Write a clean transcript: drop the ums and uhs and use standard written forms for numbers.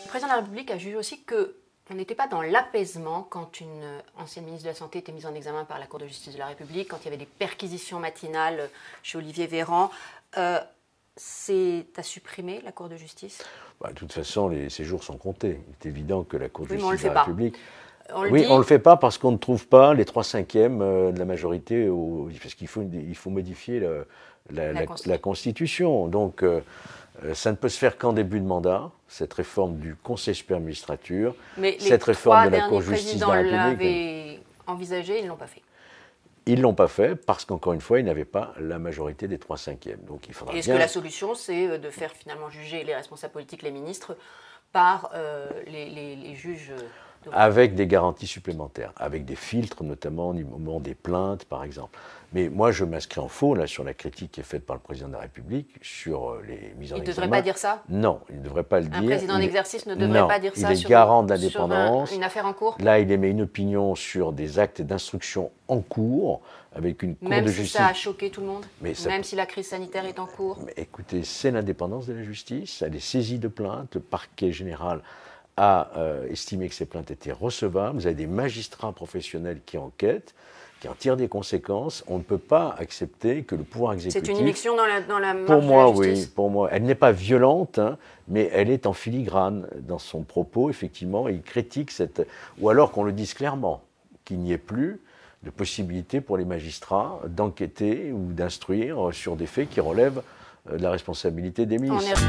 Le président de la République a jugé aussi qu'on n'était pas dans l'apaisement quand une ancienne ministre de la Santé était mise en examen par la Cour de justice de la République, quand il y avait des perquisitions matinales chez Olivier Véran. C'est à supprimer, la Cour de justice? De toute façon, ces jours sont comptés. Il est évident que la Cour de justice de la République... On ne le fait pas parce qu'on ne trouve pas les 3/5 de la majorité, parce qu'il faut modifier la Constitution. Donc, ça ne peut se faire qu'en début de mandat, cette réforme du Conseil supérieur de magistrature, cette réforme de la Cour de justice de la République. Les 3 derniers présidents l'avaient envisagé, ils ne l'ont pas fait. Ils ne l'ont pas fait parce qu'encore une fois, ils n'avaient pas la majorité des 3/5. Donc, il faudra Est-ce que la solution, c'est de faire finalement juger les responsables politiques, les ministres, par les juges avec des garanties supplémentaires, avec des filtres, notamment au moment des plaintes, par exemple. Mais moi, je m'inscris en faux là, sur la critique qui est faite par le président de la République sur les mises en examen. Il ne devrait pas dire ça? Non, il ne devrait pas le dire. Un président d'exercice ne devrait pas dire ça il est garant de l'indépendance. Sur une affaire en cours? Là, il émet une opinion sur des actes d'instruction en cours, avec une Cour de justice. Même si ça a choqué tout le monde? Même si la crise sanitaire est en cours? Mais écoutez, c'est l'indépendance de la justice, elle est saisie de plaintes, le parquet général a estimé que ces plaintes étaient recevables. Vous avez des magistrats professionnels qui enquêtent, qui en tirent des conséquences. On ne peut pas accepter que le pouvoir exécutif... C'est une immixtion dans la marge pour moi, de la justice? Oui, pour moi. Elle n'est pas violente, hein, mais elle est en filigrane dans son propos, effectivement. Il critique cette... Ou alors qu'on le dise clairement, qu'il n'y ait plus de possibilité pour les magistrats d'enquêter ou d'instruire sur des faits qui relèvent de la responsabilité des ministres.